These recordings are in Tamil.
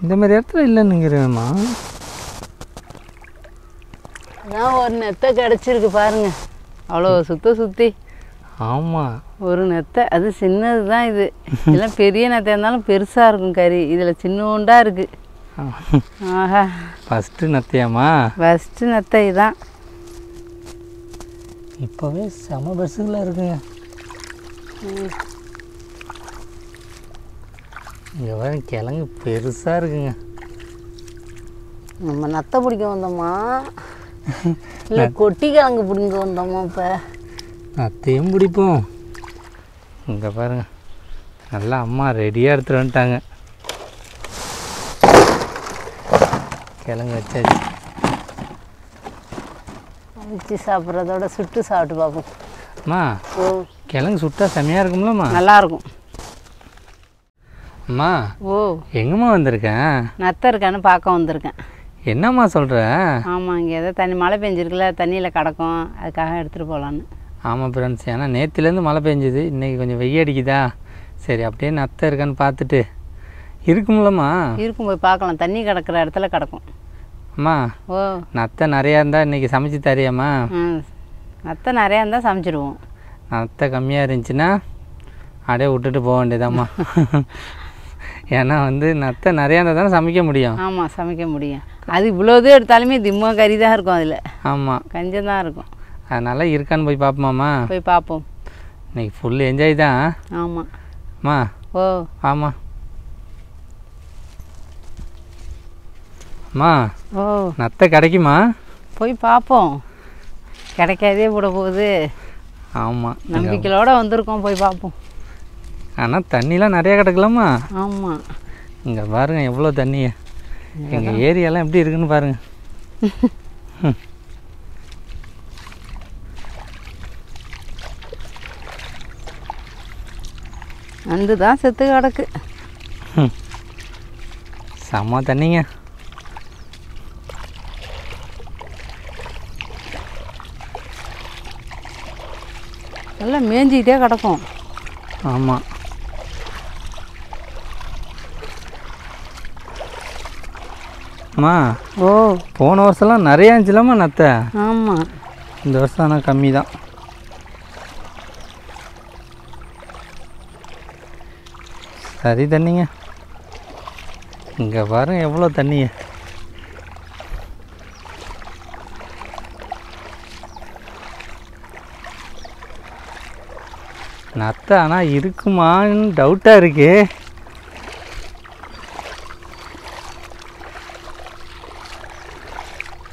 இந்த மாதிரி இடத்துல இல்லைன்னுங்கிறேம்மா. அதான் ஒரு நெத்தை கிடச்சிருக்கு பாருங்க, அவ்வளோ சுற்றி. ஆமாம், ஒரு நெத்தை, அது சின்னது தான். இது இதெல்லாம் பெரிய நெத்தை இருந்தாலும் பெருசாக இருக்கும் கறி, இதில் சின்னோண்டாக இருக்குது. ஆஹா, ஃபஸ்ட்டு நத்தையாம்மா? ஃபஸ்ட்டு நெத்தை தான். இப்போவே செம பெருசுகளாக இருக்குங்க. இங்கே வர கிழங்கு பெருசாக இருக்குங்க. நம்ம நத்தை பிடிக்க வந்தோமா இல்லை கொட்டி கிழங்கு பிடிங்க வந்தோமா? இப்போ நத்தையும் பிடிப்போம். இங்கே பாருங்க, நல்லா அம்மா ரெடியாக எடுத்துகிட்டு வந்துட்டாங்க. கிழங்கு வச்சாச்சு. வச்சு சாப்பிட்றதோட சுட்டு சாப்பிட்டு பார்ப்போம். அம்மா, கிழங்கு சுட்டா செம்மையாக இருக்கும்லம்மா? நல்லாயிருக்கும். அம்மா, ஓ, எங்கம்மா வந்திருக்கேன்? நத்தை இருக்கான்னு பார்க்க வந்திருக்கேன். என்னம்மா சொல்கிற? ஆமாம், இங்கே ஏதோ தண்ணி மழை பெஞ்சிருக்குல்ல, தண்ணியில் கிடக்கும், அதுக்காக எடுத்துகிட்டு போகலான்னு. ஆமாம் ஃப்ரெண்ட்ஸ், ஏன்னா நேற்றுலேருந்து மழை பெஞ்சுது, இன்றைக்கி கொஞ்சம் வெய்ய அடிக்குதா, சரி அப்படியே நத்தை இருக்கான்னு பார்த்துட்டு. இருக்கும்லம்மா? இருக்கும், போய் பார்க்கலாம். தண்ணி கிடக்கிற இடத்துல கிடக்கும். அம்மா, ஓ, நத்தை நிறையா இருந்தால் இன்றைக்கி சமைச்சு தரியாம்மா? நத்தை நிறையா இருந்தால் சமைச்சிடுவோம். நத்தை கம்மியாக இருந்துச்சுன்னா அப்படியே விட்டுட்டு போக வேண்டியதாம்மா. ஏன்னா நத்தை நிறையா இருந்தால் தானே சமைக்க முடியும். ஆமாம், சமைக்க முடியும். அது இவ்வளோதே எடுத்தாலுமே திம்மா கறி தான் இருக்கும் அதில். ஆமாம், கஞ்சம் தான் இருக்கும். அதனால் இருக்கான்னு போய் பார்ப்போமாம்மா? போய் பார்ப்போம். இன்றைக்கி ஃபுல் என்ஜாய் தான். ஆமாம். அம்மா, ஓ, ஆமாம். அம்மா, ஓ, நத்தை கிடைக்குமா? போய் பார்ப்போம். கிடைக்காதே போட போகுது. ஆமாம், நம்பிக்கையோட வந்திருக்கோம், போய் பார்ப்போம். ஆனால் தண்ணிலாம் நிறையா கிடக்கலாமா? ஆமாம். இங்கே பாருங்கள் எவ்வளோ தண்ணி. எங்கள் ஏரியாலாம் எப்படி இருக்குன்னு பாருங்கள். நண்டு தான் செத்து கிடக்கு. செம்ம தண்ணிங்க. நல்லா மேய்ஞ்சிக்கிட்டே கிடக்கும். ஆமாம். அம்மா, ஓ, போன வருஷம்லாம் நிறையா இருந்துச்சுலாமா நத்தை? ஆமாம். இந்த வருஷம் ஆனால் கம்மி தான். சரி தண்ணிங்க. இங்கே பாருங்க எவ்வளோ தண்ணிங்க. நத்தை ஆனால் இருக்குமான்னு டவுட்டாக இருக்கு.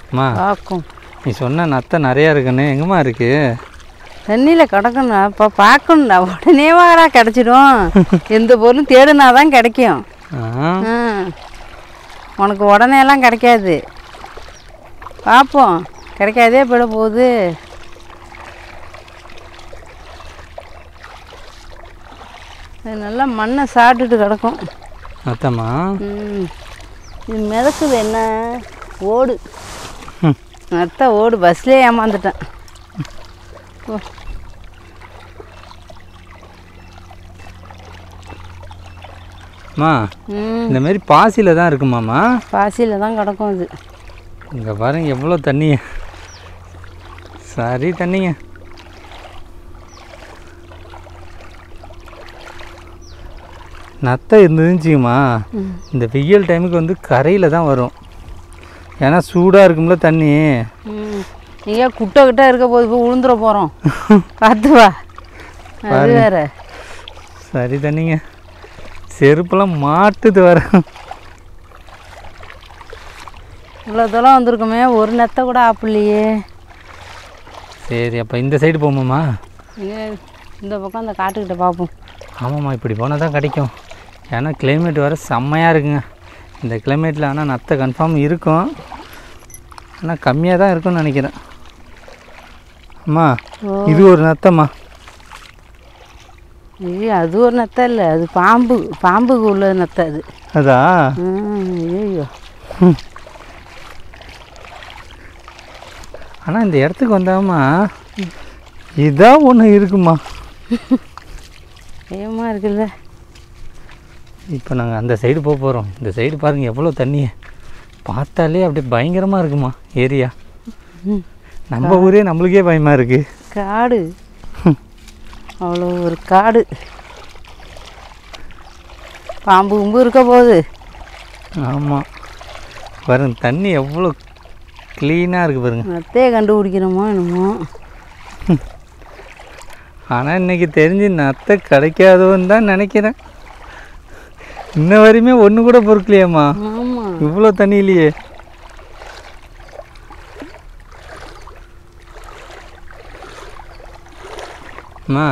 அம்மா, பார்க்கும். நீ சொன்ன நத்தை நிறையா இருக்குன்னு எங்கம்மா இருக்கு? தண்ணியில் கிடக்கணும். இப்போ பார்க்கணும்டா, உடனே வாடா கிடச்சிடும். எந்த பொருளும் தேடுனா தான் கிடைக்கும். உனக்கு உடனேலாம் கிடைக்காது. பார்ப்போம், கிடைக்காதே போயிட போகுது. அது நல்லா மண்ணை சாப்பிட்டுட்டு கிடக்கும். நத்தம்மா, இது மிதக்குது. என்ன ஓடு? நத்தை ஓடு. பஸ்லேயே ஏமாந்துட்டேன். ஓ, அம்மா, இந்த மாதிரி பாசியில் தான் இருக்குமாம்மா? பாசியில் தான் கிடக்கும் இது. இங்கே பாருங்க எவ்வளோ தண்ணி. சரி தண்ணிங்க. நத்தை இருந்துச்சுங்கம்மா, இந்த வெயில் டைமுக்கு கரையில் தான் வரும். ஏன்னா சூடாக இருக்கும்ல தண்ணி. நீங்க குட்டை கிட்ட இருக்க போது போய் உளுந்துட போகிறோம். பார்த்து வா. அது வேற. சரி தண்ணிங்க. செருப்பெல்லாம் மாட்டுது வர. இவ்வளோ தூரம் வந்திருக்குமே, ஒரு நெத்தை கூட ஆப்பிடலையே. சரி, அப்போ இந்த சைடு போமாம்மா? இந்த பக்கம் அந்த காட்டுக்கிட்ட பார்ப்போம். ஆமாம்மா, இப்படி போனால் தான் கிடைக்கும். ஏன்னா கிளைமேட் வர செம்மையாக இருக்குங்க. இந்த கிளைமேட்டில் ஆனால் நத்தை கன்ஃபார்ம் இருக்கும், ஆனால் கம்மியாக தான் இருக்கும்னு நினைக்கிறேன். அம்மா, இது ஒரு நத்தைம்மா. ஐயோ, அது ஒரு நத்தை இல்லை, அது பாம்புக்கு உள்ள நத்தை அது. அதா? ஐயோ. ஆனால் இந்த இடத்துக்கு வந்தாம்மா இதான் ஒன்று இருக்குமா? பயமாக இருக்குல்ல. இப்போ நாங்கள் அந்த சைடு போக போகிறோம். இந்த சைடு பாருங்கள் எவ்வளோ தண்ணி, பார்த்தாலே அப்படியே பயங்கரமாக இருக்குமா ஏரியா. நம்ம ஊரே நம்மளுக்கே பயமாக இருக்குது. காடு, அவ்வளோ ஒரு காடு. பாம்பு கும்பு இருக்க போகுது. ஆமாம் பாருங்க, தண்ணி எவ்வளோ க்ளீனாக இருக்குது பாருங்க. நத்தையை கண்டுபிடிக்கிறோமோ என்னமோ. ஆனால் இன்றைக்கி தெரிஞ்சு நத்தை கிடைக்காதோன்னு தான் நினைக்கிறேன். இன்ன வரையுமே ஒன்று கூட பொறுக்கலையேம்மா. ஆமாம், இவ்வளோ தண்ணியிலையே. அம்மா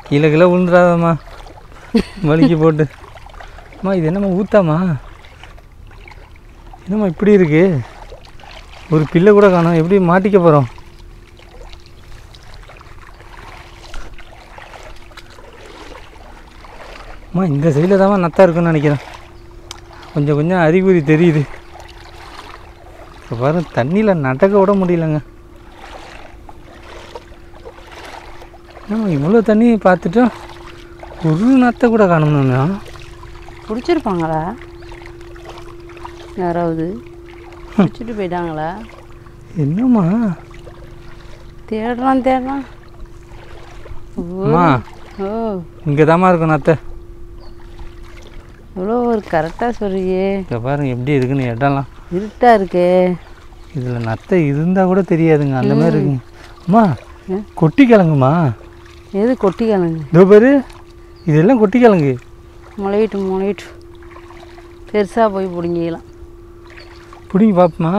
கீழே கீழே விழுந்துடாதம்மா, வலிக்கு போட்டு. அம்மா இது என்னம்மா ஊத்தாம்மா, என்னம்மா இப்படி இருக்கு, ஒரு பிள்ளை கூட காணோம், எப்படி மாட்டிக்க போகிறோம்? அம்மா இந்த சைடில் தான் நத்தா இருக்குன்னு நினைக்கிறேன். கொஞ்சம் கொஞ்சம் அறிகுறி தெரியுது. இப்போ பாருங்க, தண்ணியில் நடக்க விட முடியலங்க. நம்ம இவ்வளோ தண்ணி பார்த்துட்டோம், ஒரு நத்தை கூட காணணும்னா பிடிச்சிருப்பாங்களா யாராவது? பிடிச்சிட்டு போயிட்டாங்களா என்னம்மா? தேடுறான் தேடுறான். அம்மா ஓ, இங்கே தாம்மா இருக்கும் நத்தை. இவ்வளோ ஒரு கரெக்டாக சொல்றியே. இங்கே பாருங்க எப்படி இருக்குன்னு இடம்லாம். இருட்டா இருக்கே. இதில் நத்தை இருந்தால் கூட தெரியாதுங்க, அந்த மாதிரி இருக்குங்க. அம்மா கொட்டி கிழங்குமா? எது கொட்டி கிழங்கு? இதோ பேர், இதெல்லாம் கொட்டி கிழங்கு. முளையிட்டு முளையிட்டு பெருசாக போய் பிடிங்கிக்கலாம். பிடிங்கி பார்ப்போமா,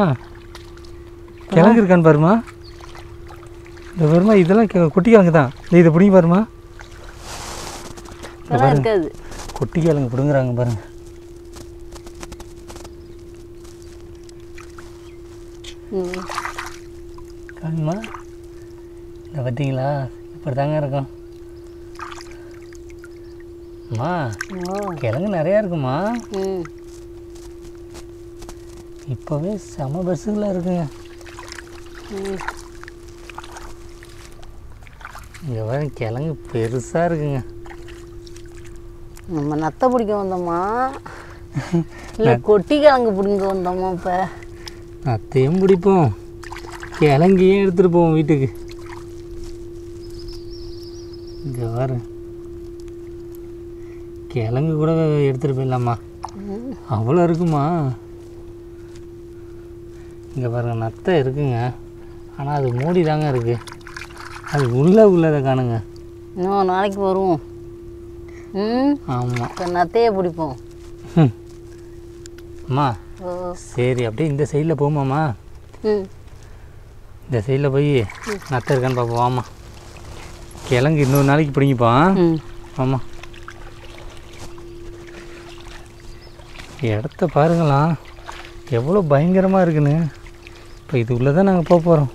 கிழங்கு இருக்கான்னு பாருமா. இந்த பாருமா, இதெல்லாம் கொட்டி கிழங்கு தான். இதை பிடிங்கி பாருமா. இதெல்லாம் இருக்காது. கொட்டி கிழங்கு பிடுங்குறாங்க பாருங்க. காணுமா? இந்த பார்த்தீங்களா, இப்படி தாங்க இருக்கும். அம்மா கிழங்கு நிறையா இருக்குமா. இப்போவே செம பஸ்ஸுகளாக இருக்குங்க. இங்கே வர கிழங்கு பெருசாக இருக்குங்க. நம்ம நத்தை பிடிக்க வந்தோமா இல்லை கொட்டி கிழங்கு பிடிங்க வந்தோமா? இப்போ நத்தையும் பிடிப்போம், கிழங்கையும் எடுத்துகிட்டு போவோம் வீட்டுக்கு. இங்கே வர கிழங்கு கூட எடுத்துகிட்டு போயிடலாமா, அவ்வளோ இருக்குமா. இங்கே பாருங்க, நத்தை இருக்குங்க, ஆனால் அது மூடி தாங்க இருக்குது. அது உள்ளதை காணுங்க. இன்னும் நாளைக்கு வருவோம். ஆமாம், இப்போ நத்தையை பிடிப்போம். அம்மா சரி, அப்படியே இந்த சைடில் போமாம்மா. இந்த சைடில் போய் நத்தை இருக்கான்னு பார்ப்போம். ஆமாம், கிழங்கு இன்னொரு நாளைக்கு பிடிங்கிப்பான். ஆமாம், இடத்த பாருங்களா எவ்வளோ பயங்கரமாக இருக்குன்னு. இப்போ இது உள்ளே தான் நாங்கள் போக போகிறோம்.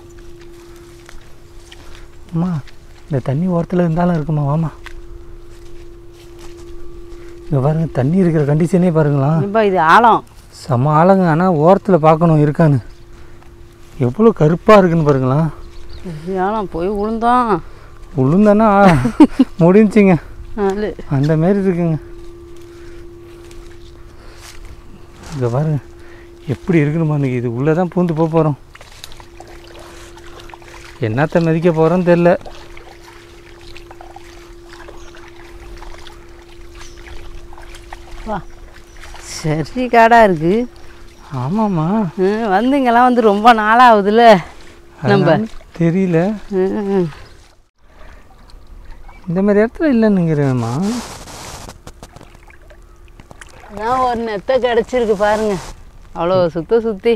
அம்மா இந்த தண்ணி ஓரத்தில் இருந்தாலும் இருக்குமா. வாமா, இங்கே பாருங்க, தண்ணி இருக்கிற கண்டிஷனே பாருங்களா. இப்போ இது ஆழம், செம்ம ஆழங்க. ஆனால் ஓரத்தில் பார்க்கணும் இருக்கான்னு. எவ்வளோ கருப்பாக இருக்குன்னு பாருங்களா. ஆழம் போய் விழுந்தோம். விழுந்தானா முடிஞ்சிங்க, அந்த மாரி இருக்குங்க. இங்கே பாருங்க எப்படி இருக்குணுமா. இன்றைக்கி இது உள்ளே தான் பூந்து போக போகிறோம். என்னத்தை மதிக்க போகிறோன்னு தெரில. வா, சரி காடாக இருக்குது. ஆமாம்மா, வந்து இங்கெல்லாம் வந்து ரொம்ப நாளாகுதுல்ல, நம்ம தெரியல. இந்த மாதிரி இடத்துல இல்லைன்னுங்கிறேம்மா. அதான் ஒரு நெத்தை கிடச்சிருக்கு பாருங்க, அவ்வளோ சுற்றி.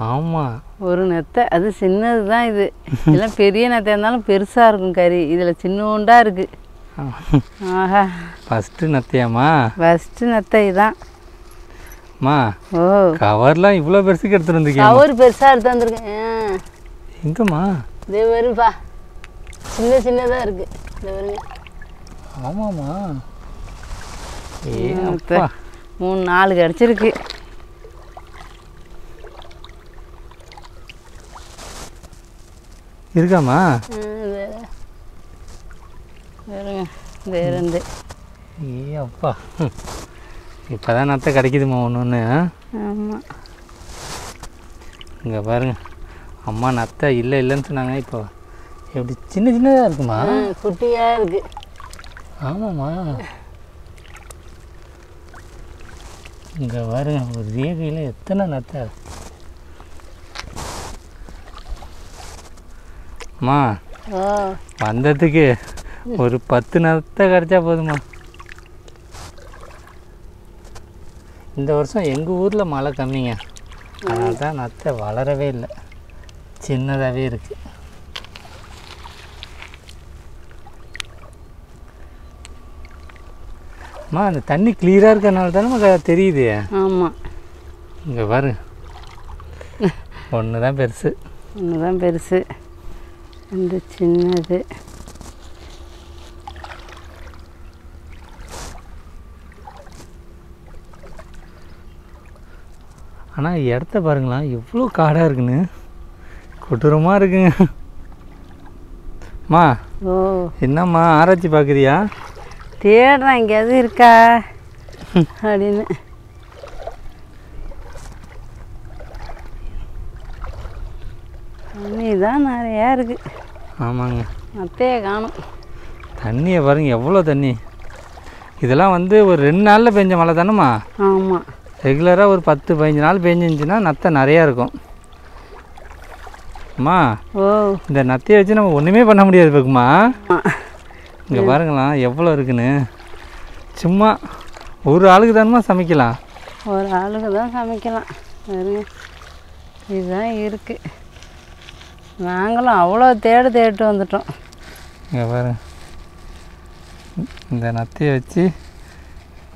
ஆமாம், ஒரு நெத்தை, அது சின்னது தான். இது இதெல்லாம் பெரிய நெத்தை இருந்தாலும் பெருசாக இருக்கும் கறி. இதில் சின்னோண்டாக இருக்குது. ஆஹா, ஃபஸ்ட்டு நத்தையாம்மா? ஃபஸ்ட்டு நத்தை தான். அம்மா ஓ, கவர்லாம் இவ்வளோ பெருசுக்கு எடுத்துகிட்டு வந்திருக்கேன். கவர் பெருசாக எடுத்து வந்திருக்கேன். எங்கம்மா? இதே வருப்பா, சின்னதாக இருக்குது. இந்த வருங்க. ஆமாம்மா, நெத்தை 3-4 கிடச்சிருக்கு. இருக்காம்மா? வேறுங்க, இந்த 2 ஏ அப்பா, இப்போ தான் நத்தை கிடைக்குதுமா ஒன்று ஒன்று. ஆமாம், இங்கே பாருங்க, அம்மா நத்தை இல்லைன்னு சொன்னாங்க. இப்போ எப்படி சின்ன சின்னதாக இருக்குமா? குட்டியாக இருக்குது. ஆமாம்மா, இங்கே பாருங்க, ஒரு ரேகையில் எத்தனை நத்தை. அம்மா ஓ, வந்ததுக்கு ஒரு 10 நத்தை கிடச்சா போதுமா. இந்த வருஷம் எங்கள் ஊரில் மழை கம்மிங்க, அதனால தான் நத்தை வளரவே இல்லை, சின்னதாகவே இருக்குது. அம்மா அந்த தண்ணி கிளியராக இருக்கிறனால தானே நமக்கு தெரியுது. ஆமாம், இங்கே பாருங்க, ஒன்று தான் பெருசு. ஒன்று தான் பெருசு, இந்த சின்னது. ஆனால் இடத்த பாருங்களா, எவ்வளோ காடாக இருக்குன்னு, கொடூரமாக இருக்குங்க. அம்மா ஓ, என்னம்மா ஆராய்ச்சி பார்க்குறியா? தேடுறேன் எங்கேயாவது இருக்கா அப்படின்னு. தண்ணி தான் நிறையா இருக்குது. ஆமாங்க, நத்தையை காணும். தண்ணியை பாருங்க, எவ்வளோ தண்ணி. இதெல்லாம் வந்து ஒரு 2 நாளில் பெஞ்ச மழை தானேம்மா. ஆமாம், ரெகுலராக ஒரு 10-15 நாள் பெஞ்சிருந்துச்சுன்னா நத்தை நிறையா இருக்கும். அம்மா ஓ, இந்த நத்தையை வச்சு நம்ம ஒன்றுமே பண்ண முடியாது பாக்குமா. ஆமாம், இங்கே பாருங்களாம் எவ்வளோ இருக்குன்னு. சும்மா ஒரு ஆளுக்கு தானமா சமைக்கலாம். ஒரு ஆளுக்கு தான் சமைக்கலாம். பாருங்க, இதுதான் இருக்குது. நாங்களும் அவ்வளோ தேடிட்டு வந்துட்டோம். இங்கே பாருங்க, இந்த நத்தையை வச்சு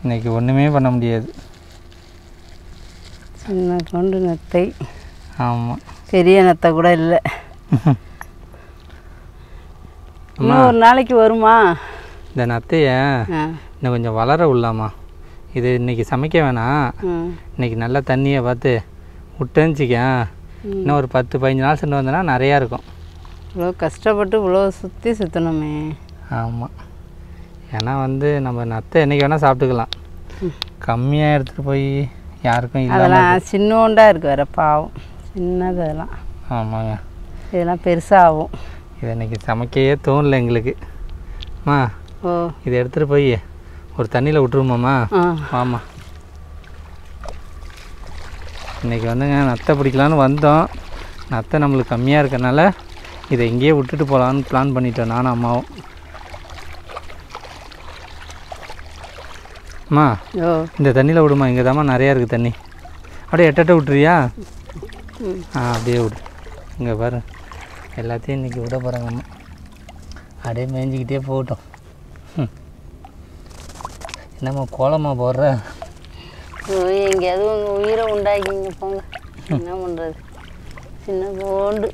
இன்றைக்கி ஒன்றுமே பண்ண முடியாது. சின்ன கொண்டு நத்தை. ஆமாம், பெரிய நத்தை கூட இல்லை. இன்னும் ஒரு நாளைக்கு வருமா? இந்த நத்தையை இன்னும் கொஞ்சம் வளர விடலாமா. இது இன்றைக்கி சமைக்க வேணாம், இன்றைக்கி நல்லா தண்ணியை பார்த்து விட்டுச்சிக்க, இன்னும் ஒரு 10-15 நாள் சென்று வந்தோன்னா நிறையா இருக்கும். இவ்வளோ கஷ்டப்பட்டு இவ்வளோ சுற்றணுமே. ஆமாம், ஏன்னா வந்து நம்ம நத்தை என்றைக்கு வேணால் சாப்பிட்டுக்கலாம், கம்மியாக எடுத்துகிட்டு போய் யாருக்கும் இல்லை. அதெல்லாம் சின்னோண்டாக இருக்குது வேறு, பாவம் சின்னது அதெல்லாம். ஆமாங்க, இதெல்லாம் பெருசாகும். இதை இன்றைக்கி சமைக்கையே தோணலை எங்களுக்கு. அம்மா ஓ, இதை எடுத்துகிட்டு போய் ஒரு தண்ணியில் விட்டுருமாம்மா. ஆமாம், இன்றைக்கி வந்துங்க நத்தை பிடிக்கலான்னு வந்தோம். நத்தை நம்மளுக்கு கம்மியாக இருக்கறனால இதை இங்கேயே விட்டுட்டு போகலான்னு பிளான் பண்ணிட்டோம் நானும் அம்மாவும். அம்மா ஓ, இந்த தண்ணியில் விடுமா, இங்கே தாம்மா நிறையா இருக்குது தண்ணி. அப்படியே எட்ட விட்டுறியா? அப்படியே விடு. இங்கே பாரு, எல்லாத்தையும் இன்றைக்கி விட போகிறாங்க அம்மா. அப்படியே மேய்ஞ்சிக்கிட்டே போகட்டும். என்னம்மா கோலமாக போடுற? எங்கேயாவது உங்கள் உயிரை உண்டாக்கிங்க போங்க, என்ன பண்ணுறது. சின்ன கோண்டு.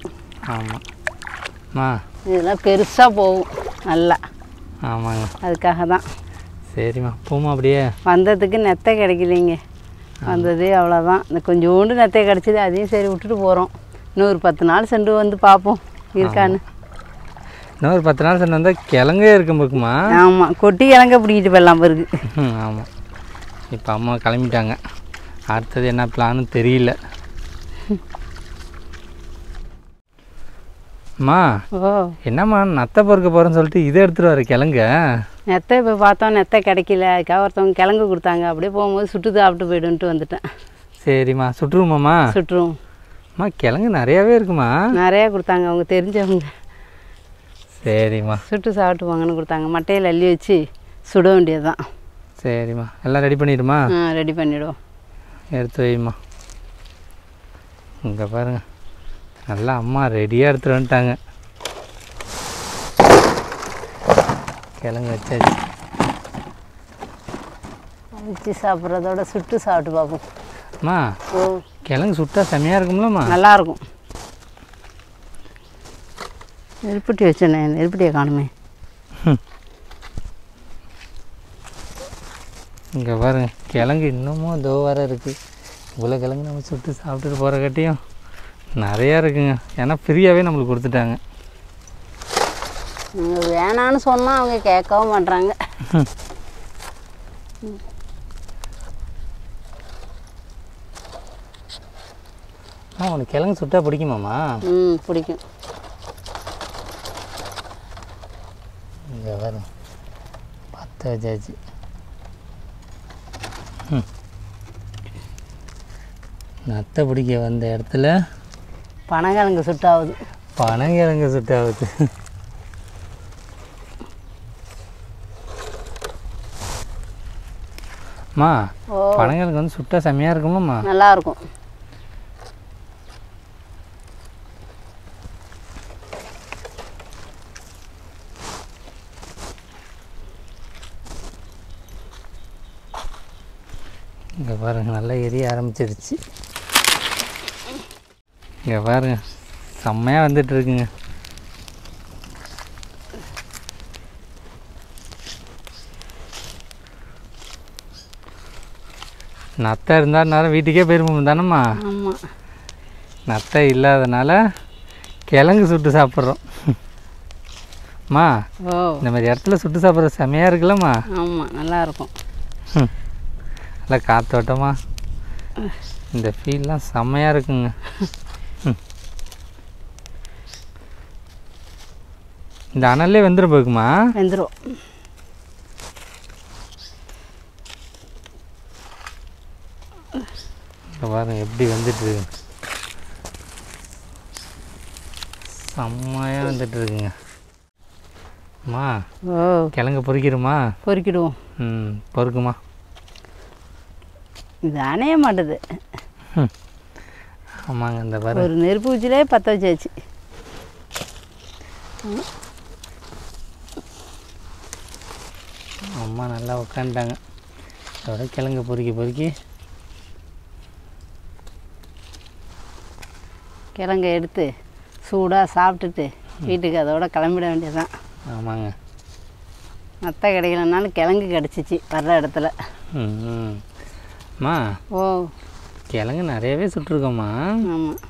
ஆமாம்மா, இதெல்லாம் பெருசாக போகும் நல்லா. ஆமாங்க, அதுக்காக தான். சரிம்மா போமா. அப்படியே வந்ததுக்கு நெத்தை கிடைக்கலைங்க, வந்தது அவ்வளோதான். இந்த கொஞ்சோண்டு நெத்தை கிடச்சிது, அதையும் சரி விட்டுட்டு போகிறோம். இன்னும் ஒரு 10 நாள் சென்று வந்து பார்ப்போம் இருக்கான்னு. இன்னும் ஒரு 10 நாள் சென்று வந்தால் கிழங்கே இருக்கும் போக்குமா. ஆமாம், கொட்டி கிழங்க பிடிக்கிட்டு போயிடலாம் பிறகு. ஆமாம், இப்போ அம்மா கிளம்பிட்டாங்க, அடுத்தது என்ன பிளான்னு தெரியல. அம்மா ஓ, என்னம்மா நத்தை பொறுக்க போகிறேன்னு சொல்லிட்டு இதை எடுத்துகிட்டு வர கிழங்க. நெத்தை இப்போ பார்த்தோம், நெத்தை கிடைக்கல. அதுக்காக ஒருத்தவங்க கிழங்கு கொடுத்தாங்க, அப்படியே போகும்போது சுட்டு சாப்பிட்டு போய்டுன்ட்டு வந்துட்டேன். சரிம்மா, சுட்டுருவோம்மாம்மா. சுட்டுருவோம். அம்மா கிழங்கு நிறையாவே இருக்குமா. நிறையா கொடுத்தாங்க, அவங்க தெரிஞ்சவங்க. சரிம்மா, சுட்டு சாப்பிட்டு போங்கன்னு கொடுத்தாங்க. மட்டையில் அள்ளி வச்சு சுட வேண்டியது தான். சரிம்மா, எல்லாம் ரெடி பண்ணிடுமா. ரெடி பண்ணிவிடுவோம். எடுத்து வைம்மா. இங்கே பாருங்கள், நல்லா அம்மா ரெடியாக எடுத்துகிட்டு வந்துட்டாங்க. கிழங்கு வச்சாச்சு. வச்சு சாப்பிட்றதோட சுட்டு சாப்பிட்டு பார்ப்போம். அம்மா ஓ, கிழங்கு சுட்டா செம்மையாக இருக்கும்லம்மா. நல்லாயிருக்கும். நெருப்பட்டி வச்சேண்ணே, நெருப்பட்டியை காணுமே. இங்கே பாருங்க, கிழங்கு இன்னமும் இதோ வர இருக்குது. இவ்வளோ கிழங்கு நம்ம சுட்டு சாப்பிட்டுட்டு போகிற கட்டியும் நிறையா இருக்குங்க. ஏன்னா ஃப்ரீயாகவே நம்மளுக்கு கொடுத்துட்டாங்க. வேணான்னு சொன்னால் அவங்க கேட்கவும் மாட்றாங்க. உனக்கு கிழங்கு சுட்டா பிடிக்குமாம்மா? பிடிக்கும். இங்கே வரும் 10 வச்சாச்சு. நத்தை பிடிக்க வந்த இடத்துல பனங்கிழங்கு சுட்டாகுது. பனங்கிழங்கு சுட்டாகுது. அம்மா பனங்கிழங்கு வந்து சுட்டா செம்மையாக இருக்குமாம்மா? நல்லாயிருக்கும். இங்கே பாருங்கள் நல்லா எரிய ஆரம்பிச்சிருச்சு. இங்கே பாருங்கள் செம்மையாக வந்துட்டுருக்குங்க. நத்தை இருந்தால் நேரம் வீட்டுக்கே போயிருப்போம் தானேம்மா? ஆமாம். நத்தை இல்லாதனால கிழங்கு சுட்டு சாப்பிட்றோம். அம்மா இந்த மாதிரி இடத்துல சுட்டு சாப்பிட்ற செம்மையாக இருக்குல்லம்மா? ஆமாம், நல்லாயிருக்கும். நல்லா காத்தோட்டமா இந்த ஃபீல்லாம் செம்மையாக இருக்குங்க. இந்த அனல்லே வெந்துட போகுமா? வெந்துடும். பாருங்க எப்படி வந்துட்டு செம்மையாக வந்துட்டு இருக்குங்க. அம்மா கிழங்கு பொறிக்கிறோமா? பொறிக்கிடுவோம். பொறுக்குமா? இது அணைய மாட்டுது. ஆமாங்க. இந்த பாரு ஒரு நெருப்பு வச்சுலே 10 வச்சாச்சு. அம்மா நல்லா உட்காந்துட்டாங்க. அதோட கிழங்கு பொறுக்கி கிழங்க எடுத்து சூடாக சாப்பிட்டுட்டு வீட்டுக்கு அதோட கிளம்பிட வேண்டியதுதான். ஆமாங்க. நத்தை கிடைக்கலனாலும் கிழங்கு கிடச்சிச்சு வர்ற இடத்துல. அம்மா கிழங்கு நிறையவே சுட்டுருக்கோம்மா. ஆமாம்,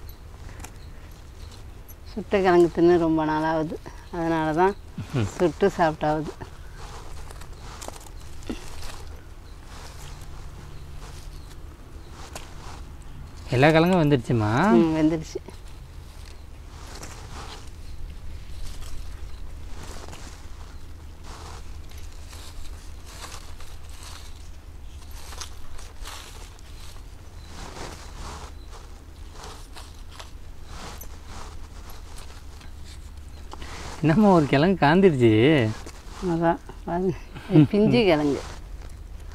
சுட்ட கிழங்கு தின்னு ரொம்ப நாளாகுது. அதனால தான் சுட்டு சாப்பிட்டாகுது. எல்லா கிழங்கும் வந்துடுச்சுமா? வெந்துடுச்சு. என்னம்மா ஒரு கிழங்கு காந்திடுச்சு? அதான் பாருங்க, பிஞ்சு கிழங்கு,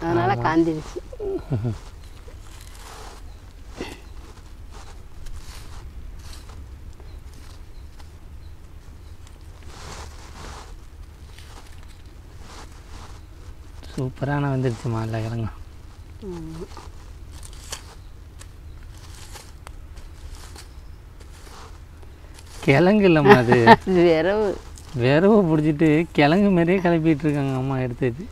அதனால் காந்திடுச்சு. சூப்பரான வந்துடுச்சுமா எல்லா கிழங்கு. கிழங்கு இல்லைம்மா, அது விரவு பிடிச்சிட்டு கிழங்கு மாதிரியே கிளப்பிட்டு இருக்காங்க அம்மா. எடுத்துட்டு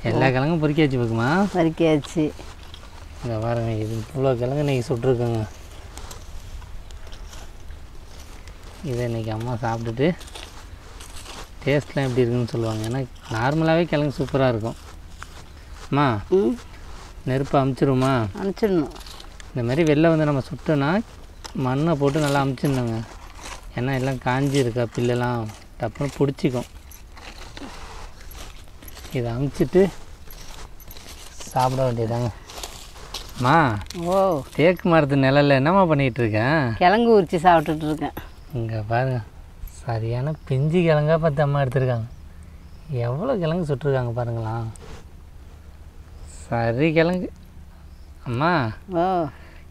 எல்லா கிழங்கும் பொறிக்காச்சு பார்க்குமா? பொறிக்காச்சு. இங்கே பாருங்க, இது இவ்வளோ கிழங்கு இன்றைக்கி சுட்டுருக்கோங்க. இதை இன்றைக்கி அம்மா சாப்பிட்டுட்டு டேஸ்ட்லாம் எப்படி இருக்குன்னு சொல்லுவாங்க. ஏன்னா நார்மலாகவே கிழங்கு சூப்பராக இருக்கும். அம்மா நெருப்பை அமுச்சிடுமா? அமுச்சிடணும். இந்த மாதிரி வெளில வந்து நம்ம சுட்டோன்னா மண்ணை போட்டு நல்லா அமுச்சிடணுங்க. ஏன்னா எல்லாம் காஞ்சி இருக்கா பில்லெல்லாம் டப்புன்னு பிடிச்சிக்கும். இதை அமுச்சிட்டு சாப்பிட வேண்டியதாங்க. அம்மா தேக்கு மரத்து நிழல்ல என்னம்மா பண்ணிகிட்ருக்கேன்? கிழங்கு உரிச்சு சாப்பிட்டுட்டு இருக்கேன். இங்கே பாருங்க, சரியான பிஞ்சு கிழங்கா பார்த்து அம்மா எடுத்துருக்காங்க. எவ்வளோ கிழங்கு சுட்டுருக்காங்க பாருங்களா. சரி கிழங்கு. அம்மா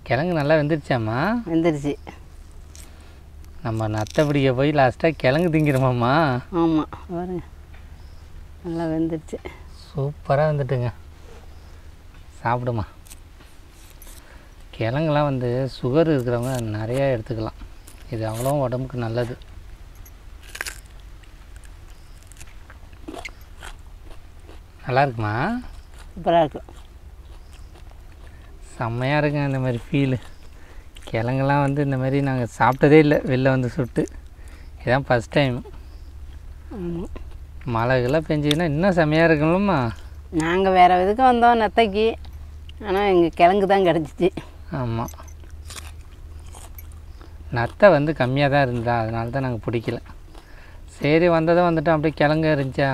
கிழங்கு நல்லா வெந்துருச்சாம்மா? வெந்துருச்சு. நம்ம நத்தை பிடிக்க போய் லாஸ்ட்டாக கிழங்கு திங்கிறோமாம்மா? ஆமாம், பாருங்க நல்லா வெந்துருச்சு. சூப்பராக வந்துட்டுங்க. சாப்பிடுமா. கிழங்குலாம் வந்து சுகர் இருக்கிறவங்க நிறையா எடுத்துக்கலாம். இது அவ்வளோ உடம்புக்கு நல்லது. நல்லா இருக்குமா? சூப்பராக இருக்கும். செம்மையாக இருக்குங்க இந்த மாதிரி ஃபீலு. கிழங்கெல்லாம் வந்து இந்த மாதிரி நாங்கள் சாப்பிட்டதே இல்லை வெளில வந்து சுட்டு. இதுதான் ஃபஸ்ட் டைம். மழைகள்லாம் பெஞ்சிதுன்னா இன்னும் செம்மையாக இருக்கும்லம்மா. நாங்கள் வேறு இதுக்கு வந்தோம் நத்தைக்கு, ஆனால் எங்கள் கிழங்கு தான் கிடச்சிச்சு. ஆமாம், நத்தை வந்து கம்மியாக தான் இருந்தா, அதனால தான் நாங்கள் பிடிக்கல. சரி வந்ததும் வந்துட்டோம், அப்படியே கிழங்கு இருந்துச்சா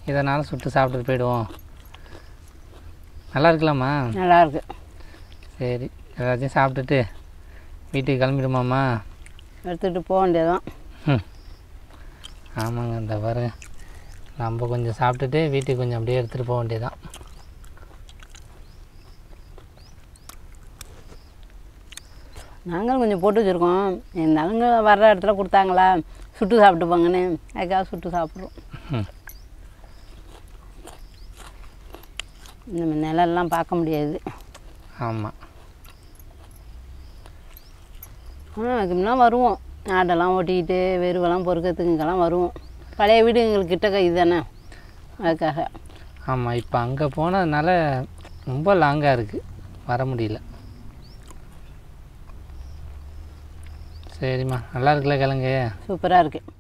இதனால் சுட்டு சாப்பிட்டுட்டு போயிடுவோம். நல்லா இருக்கலாமா? நல்லாயிருக்கு. சரி, எல்லாத்தையும் சாப்பிட்டுட்டு வீட்டுக்கு கிளம்பிடுமாம்மா? எடுத்துகிட்டு போக வேண்டியதான். ஆமாங்க, இந்த பாருங்க, நம்ம கொஞ்சம் சாப்பிட்டுட்டு வீட்டுக்கு கொஞ்சம் அப்படியே எடுத்துகிட்டு போக வேண்டியதான். நாங்களும் கொஞ்சம் போட்டு வச்சுருக்கோம், இருந்தாலும் வர்ற இடத்துல கொடுத்தாங்களா சுட்டு சாப்பிட்டு போங்கன்னு அதுக்காக சுட்டு சாப்பிட்றோம். இந்த நிலெல்லாம் பார்க்க முடியாது. ஆமாம், அதுக்கு முன்னா வருவோம், ஆடெல்லாம் ஓட்டிக்கிட்டு வெறுவெல்லாம் பொறுக்கிறதுக்குங்கெல்லாம் வருவோம். பழைய வீடு எங்களுக்கு கிட்ட இது தானே, அதுக்காக. ஆமாம், இப்போ அங்கே போனதுனால ரொம்ப லாங்காக இருக்குது, வர முடியல. சரிம்மா, நல்லா இருக்குல்ல கிழங்கு? சூப்பராக இருக்குது.